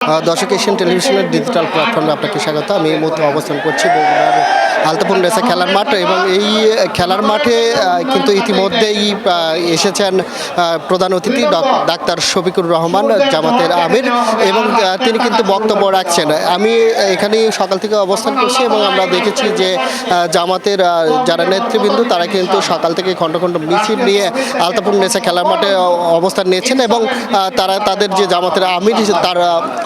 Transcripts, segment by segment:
দর্শক এশিয়ান টেলিভিশনের ডিজিটাল প্ল্যাটফর্মে আপনাকে স্বাগত। আমি এই মুহূর্তে অবস্থান করছি বগুড়ার আলতাপুর নেসা খেলার মাঠ এবং এই খেলার মাঠে কিন্তু ইতিমধ্যেই এসেছেন প্রধান অতিথি ডাক্তার শফিকুর রহমান, জামাতের আমির, এবং তিনি কিন্তু বক্তব্য রাখছেন। আমি এখানে সকাল থেকে অবস্থান করছি এবং আমরা দেখেছি যে জামাতের যারা নেতৃবৃন্দ তারা কিন্তু সকাল থেকে খণ্ড খণ্ড মিছিল নিয়ে আলতাপুর নেসা খেলার মাঠে অবস্থান নিয়েছেন এবং তারা তাদের যে জামাতের আমির তার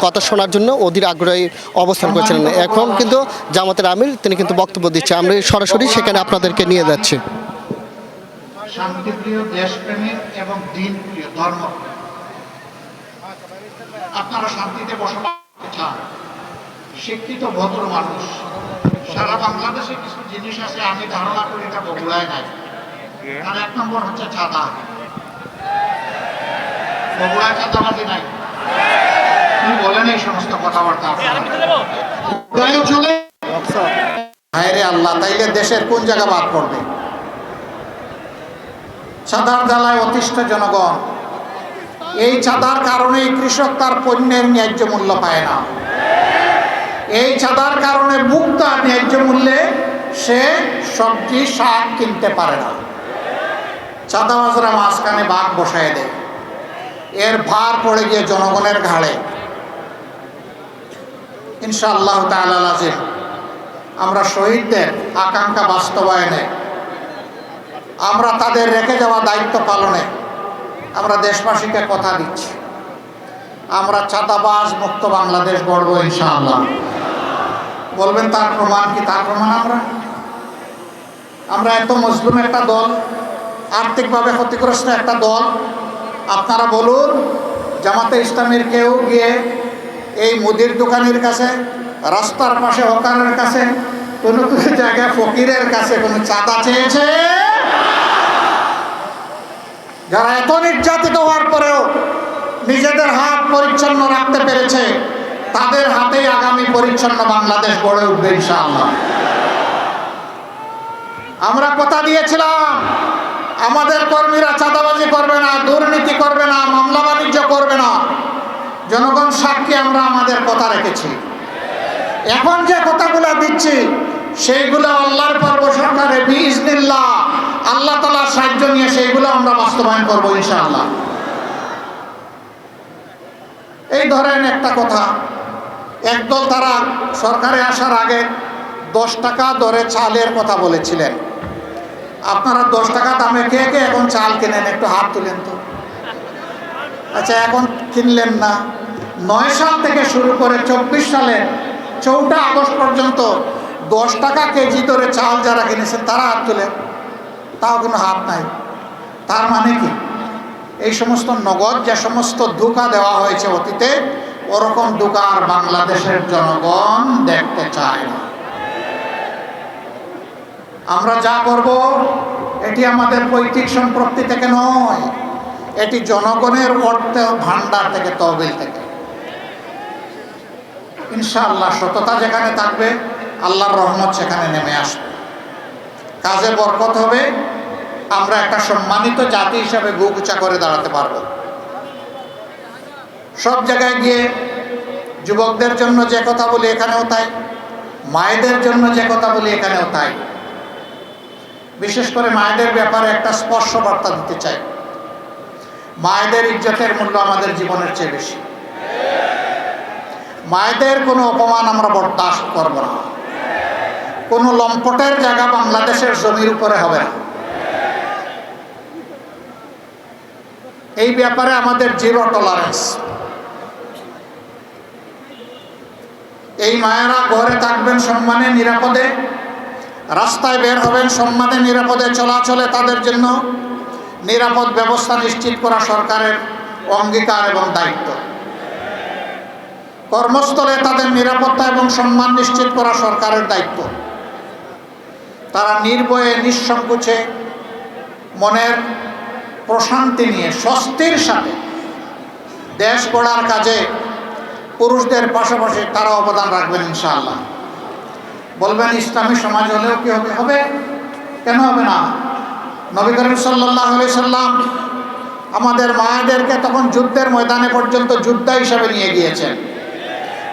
কথা শোনার জন্য অধীর আগ্রহী অবস্থান করছিলেন। এখন কিন্তু জামাতের আমির তিনি কিন্তু বক্তব্য দিচ্ছে, আমরা সরাসরি সেখানে আপনাদেরকে নিয়ে যাচ্ছি। শান্তিপ্রিয়, দেশপ্রেমিক এবং দিনপ্রিয়, ধর্মপ্রিয়, আপনারা শান্তিতে বসবাস করতে চান, শিক্ষিত ভদ্র মানুষ। সারা বাংলাদেশে কিছু জিনিস আছে, আমি ধারণা করি এটা বগুড়ায় নাই। তার এক নম্বর হচ্ছে চাঁদা। বগুড়ায় চাঁদাবাজি নাই। তিনি বলেন এই সমস্ত কথাবার্তা হায়রে আল্লাহ, তাইলে দেশের কোন জায়গা বাদ পড়বে? চাঁদার জ্বালায় অতিষ্ঠ জনগণ। এই চাঁদার কারণেই কৃষক তার পণ্যের ন্যায্য মূল্য পায় না। এই চাঁদার কারণে মুক্ত ন্যায্য মূল্যে সে সবজি শাক কিনতে পারে না। চাঁদাবাজরা মাঝখানে বাঘ বসায় দেয়, এর ভার পড়ে গিয়ে জনগণের ঘাড়ে। ইনশাআল্লাহ তাআলা লাজিম আমরা শহীদদের আকাঙ্ক্ষা বাস্তবায়নে, আমরা তাদের রেখে যাওয়া দায়িত্ব পালনে আমরা দেশবাসীকে কথা দিচ্ছি, আমরা চাঁদাবাজ মুক্ত বাংলাদেশ গড়ব ইনশাআল্লাহ। বলবেন তার প্রমাণ কি? তার প্রমাণ আমরা এত মজলুম একটা দল, আর্থিকভাবে ক্ষতিগ্রস্ত একটা দল। আপনারা বলুন, জামাতে ইসলামীর কেউ গিয়ে এই মুদির দোকানের কাছে, রাস্তার পাশে হকারের কাছে, কোনো কোনো জায়গায় ফকিরের কাছে কোনো চাঁদা চেয়েছে? যারা এত নির্যাতিত হওয়ার পরেও নিজেদের হাত পরিচ্ছন্ন রাখতে পেরেছে, তাদের হাতেই আগামী পরিচ্ছন্ন বাংলাদেশ গড়ে উঠবে ইনশাআল্লাহ। আমরা কথা দিয়েছিলাম আমাদের কর্মীরা চাঁদাবাজি করবে না, দুর্নীতি করবে না, মামলা বাণিজ্য করবে না। জনগণ সাক্ষী, আমরা আমাদের কথা রেখেছি। এখন যে কথাগুলো দিচ্ছি সেইগুলো আল্লাহর পর্ব সরকারে বিইজনিল্লাহ আল্লাহ তাআলার সাহায্য নিয়ে সেইগুলো আমরা বাস্তবায়ন করবো ইনশাআল্লাহ। এই ধরেন একটা কথা, একদল তারা সরকারে আসার আগে 10 টাকা দরে চালের কথা বলেছিলেন। আপনারা 10 টাকা দামে কে কে এখন চাল কেনেন? একটু হাত তুলেন তো। আচ্ছা, এখন কিনলেন না। 9 সাল থেকে শুরু করে 24 সালে 4 আগস্ট পর্যন্ত 10 টাকা কেজি দরে চাল যারা কিনেছেন তারা হাত তুলেন, তাও কোনো হাত নাই। তার মানে কি? এই সমস্ত নগদ যে সমস্ত ধোঁকা দেওয়া হয়েছে অতীতে, ওরকম ধোঁকা আর বাংলাদেশের জনগণ দেখতে চায় না। আমরা যা করব এটি আমাদের পৈতৃক সম্পত্তি থেকে নয়, এটি জনগণের অর্থ ভান্ডার থেকে, তহবিল থেকে। ইনশাআল্লাহ সততা যেখানে থাকবে আল্লাহর রহমত সেখানে নেমে আসবে, কাজে বরকত হবে। আমরা একটা সম্মানিত জাতি হিসাবে বুক উঁচা করে দাঁড়াতে পারব। সব জায়গায় গিয়ে যুবকদের জন্য যে কথা বলি এখানেও তাই, মায়েদের জন্য যে কথা বলি এখানেও তাই। বিশেষ করে মায়েদের ব্যাপারে একটা স্পর্শ বার্তা দিতে চাই। মায়েদের ইজ্জতের মূল্য আমাদের জীবনের চেয়ে বেশি। মায়েদের কোনো অপমান আমরা বরদাস্ত করব না। কোনো লম্পটের জায়গা বাংলাদেশের জমির উপরে হবে না। এই ব্যাপারে আমাদের জিরো টলারেন্স। এই মায়েরা ঘরে থাকবেন সম্মানে নিরাপদে, রাস্তায় বের হবেন সম্মানে নিরাপদে, চলাচলে তাদের জন্য নিরাপদ ব্যবস্থা নিশ্চিত করা সরকারের অঙ্গীকার এবং দায়িত্ব। কর্মস্থলে তাদের নিরাপত্তা এবং সম্মান নিশ্চিত করা সরকারের দায়িত্ব। তারা নির্ভয়ে নিঃসংকোচে মনের প্রশান্তি নিয়ে স্বস্তির সাথে দেশ গড়ার কাজে পুরুষদের পাশাপাশি তারা অবদান রাখবেন ইনশাআল্লাহ। বলবেন ইসলামী সমাজ হলেও কি হবে? হবে, কেন হবে না? নবী করিম সাল্লাল্লাহু আলাইহি সাল্লাম আমাদের মায়েদেরকে তখন যুদ্ধের ময়দানে পর্যন্ত যোদ্ধা হিসাবে নিয়ে গিয়েছেন।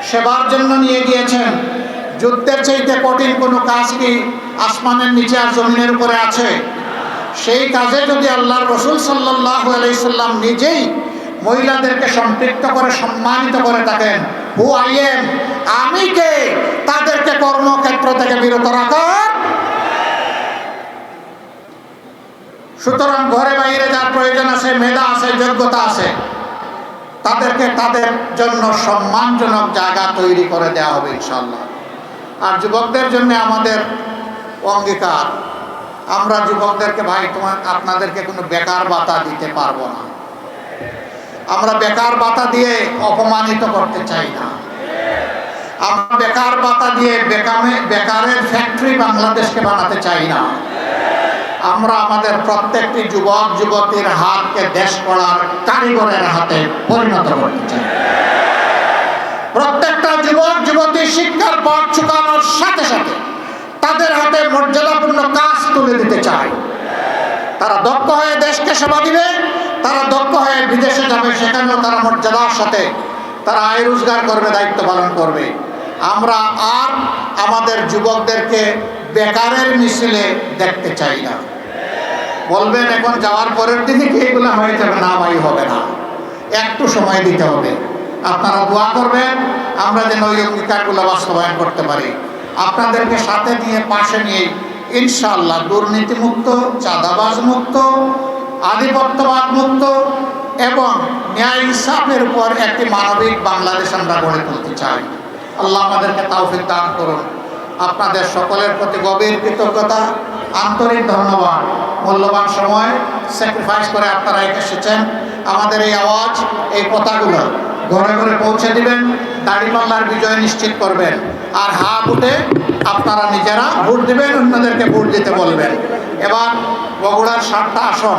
সেবার জন্য নিয়ে গিয়েছেন। যুদ্ধের চাইতে কঠিন কোনো কাজ কি আসমানের নিচে আর জমিনের উপরে আছে? সেই কাজে যদি আল্লাহর রসুল সাল্লাল্লাহু আলাইহি সাল্লাম নিজেই মহিলাদেরকে সম্পৃক্ত করে সম্মানিত করে থাকেন, হু আই এম, আমি কে তাদেরকে কর্মক্ষেত্র থেকে বিরত রাখার? সুতরাং ঘরে বাইরে যার প্রয়োজন আছে, মেধা আছে, যোগ্যতা আছে, তাদেরকে তাদের জন্য সম্মানজনক জায়গা তৈরি করে দেওয়া হবে ইনশাআল্লাহ। আর যুবকদের জন্য আমাদের অঙ্গীকার, আমরা যুবকদেরকে ভাই আপনাদেরকে কোনো বেকার ভাতা দিতে পারবো না। আমরা বেকার ভাতা দিয়ে অপমানিত করতে চাই না। আমরা বেকার ভাতা দিয়ে বেকারের ফ্যাক্টরি বাংলাদেশকে বানাতে চাই না। আমরা আমাদের প্রত্যেকটি যুবক যুবতীর হাতকে দেশ গড়ার কারিগরের হাতে পরিণত করতে চাই। প্রত্যেকটা যুবক যুবতী শিক্ষার পথ চুকানোর সাথে সাথে তাদের হাতে মর্যাদাপূর্ণ কাজ তুলে দিতে চাই। তারা দক্ষ হয়ে দেশকে সেবা দিবে, তারা দক্ষ হয়ে বিদেশে যাবে, সেখানেও তারা মর্যাদার সাথে তারা আয় রোজগার করবে, দায়িত্ব পালন করবে। আমরা আর আমাদের যুবকদেরকে বেকারের মিছিলে দেখতে চাই না। বলবেন এখন যাওয়ার পরের দিনে কি এগুলো হয়ে যাবে? না ভাই, হবে না, একটু সময় দিতে হবে। আপনারা দোয়া করবেন আমরা যেন ওই অঙ্গীকারগুলো বাস্তবায়ন করতে পারি। আপনাদেরকে সাথে নিয়ে পাশে নিয়ে ইনশাআল্লাহ দুর্নীতিমুক্ত, চাঁদাবাজ মুক্ত, আধিপত্যবাদ মুক্ত এবং ন্যায় ইনসাফের উপর একটি মানবিক বাংলাদেশ আমরা গড়ে তুলতে চাই। আল্লাহ আমাদেরকে তৌফিক দান করুন। আপনাদের সকলের প্রতি গভীর কৃতজ্ঞতা, আন্তরিক ধন্যবাদ। মূল্যবান সময় স্যাক্রিফাইস করে আপনারা এসেছেন। আমাদের এই আওয়াজ, এই কথাগুলো ঘরে ঘরে পৌঁছে দিবেন, দাড়িপাল্লার বিজয় নিশ্চিত করবেন। আর হা ভোটে আপনারা নিজেরা ভোট দিবেন, অন্যদেরকে ভোট দিতে বলবেন। এবার বগুড়ার 7টা আসন,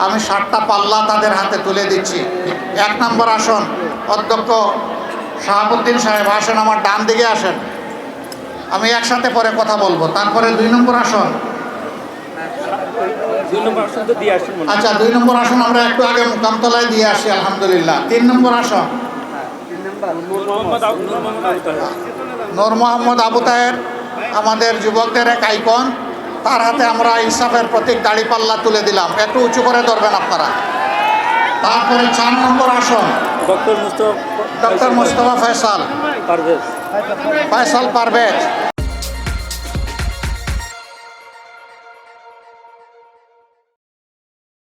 আমি 7টা পাল্লা তাদের হাতে তুলে দিচ্ছি। 1 নম্বর আসন অধ্যক্ষ শাহাবুদ্দিন সাহেব, আসেন আমার ডান দিকে আসেন, আমি একসাথে পরে কথা বলবো। তারপরে 2 নম্বর আসন, আচ্ছা 2 নম্বর আসন আমরা একটু আগে মুকামতলায় দিয়ে আসি আলহামদুলিল্লাহ। 3 নম্বর আসন নূর মোহাম্মদ আবু তাহের, আমাদের যুবকদের এক আইকন, তার হাতে আমরা ইনসাফের প্রতীক দাড়িপাল্লা তুলে দিলাম, একটু উঁচু করে ধরবেন আপনারা। তারপরে 4 নম্বর আসন ডক্টর মুস্তফা ফয়সাল পারভেজ,